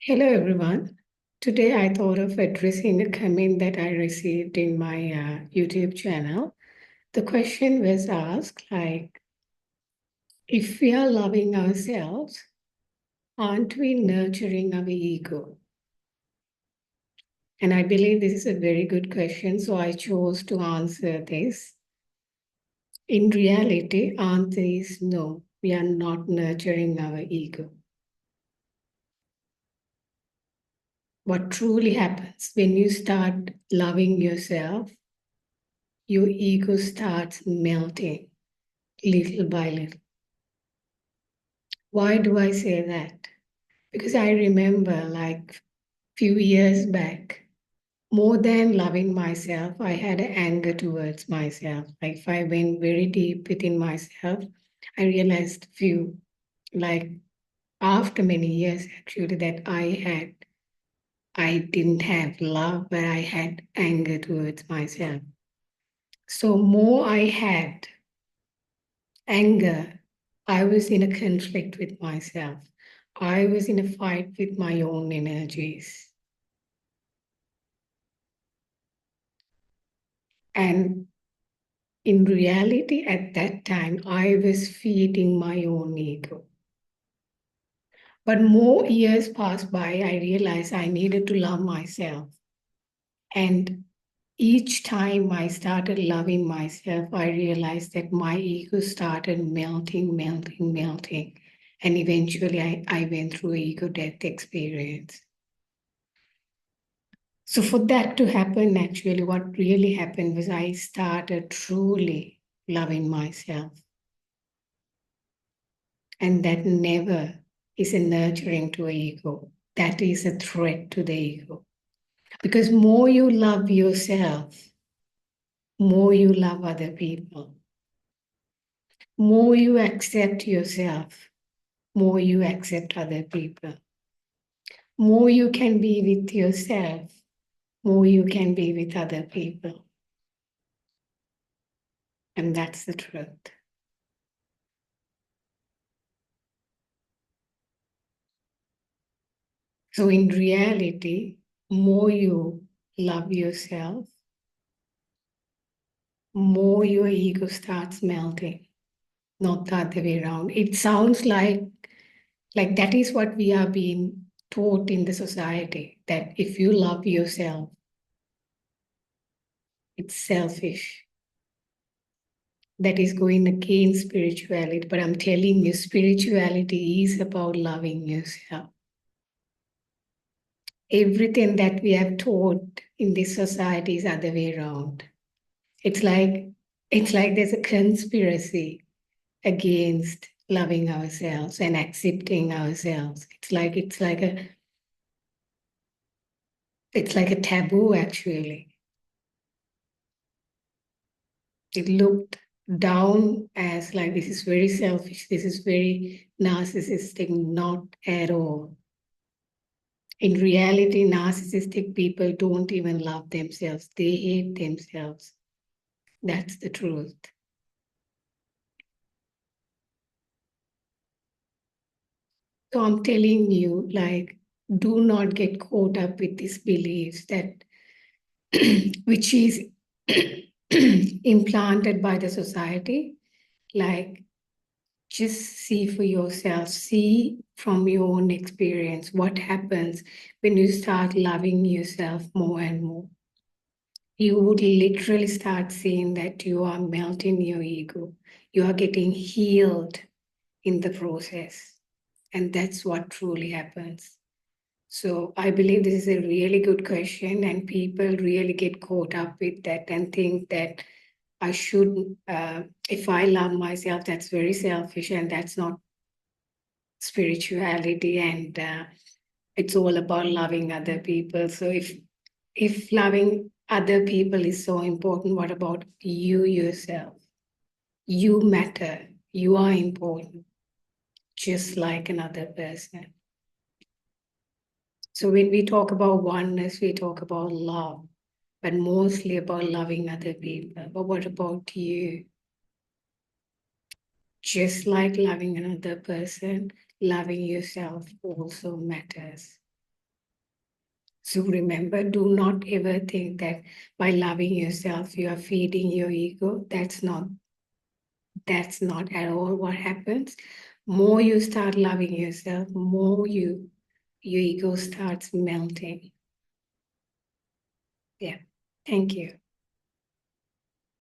Hello, everyone. Today, I thought of addressing a comment that I received in my YouTube channel. The question was asked, like, if we are loving ourselves, aren't we nurturing our ego? And I believe this is a very good question, so I chose to answer this. In reality, answer is no, we are not nurturing our ego. What truly happens when you start loving yourself, your ego starts melting little by little. Why do I say that? Because I remember like few years back, more than loving myself, I had anger towards myself. Like if I went very deep within myself, I realized like after many years actually that I didn't have love, but I had anger towards myself. So more I had anger, I was in a conflict with myself. I was in a fight with my own energies. And in reality, at that time, I was feeding my own ego. But more years passed by, I realized I needed to love myself. And each time I started loving myself, I realized that my ego started melting, melting, melting. And eventually I went through ego death experience. So for that to happen, actually, what really happened was I started truly loving myself. And that never is a nurturing to ego. That is a threat to the ego. Because more you love yourself, more you love other people. More you accept yourself, more you accept other people. More you can be with yourself, more you can be with other people. And that's the truth. So in reality, more you love yourself, more your ego starts melting, not the other way around. It sounds like that is what we are being taught in the society, that if you love yourself, it's selfish. That is going against spirituality. But I'm telling you, spirituality is about loving yourself. Everything that we have taught in this society is other way around. It's like there's a conspiracy against loving ourselves and accepting ourselves. It's like a taboo actually. It looked down as like this is very selfish, this is very narcissistic, not at all. In reality, narcissistic people don't even love themselves. They hate themselves. That's the truth. So I'm telling you, like, do not get caught up with these beliefs that which is implanted by the society. Like, just see for yourself, see from your own experience what happens when you start loving yourself more and more. You would literally start seeing that you are melting your ego. You are getting healed in the process. And that's what truly happens. So I believe this is a really good question, and people really get caught up with that and think that I should, if I love myself, that's very selfish and that's not spirituality. And it's all about loving other people. So if loving other people is so important, what about you yourself? You matter. You are important, just like another person. So when we talk about oneness, we talk about love, but mostly about loving other people. But what about you? Just like loving another person, loving yourself also matters. So remember, do not ever think that by loving yourself, you are feeding your ego. That's not at all what happens. More you start loving yourself, more your ego starts melting. Yeah. Thank you.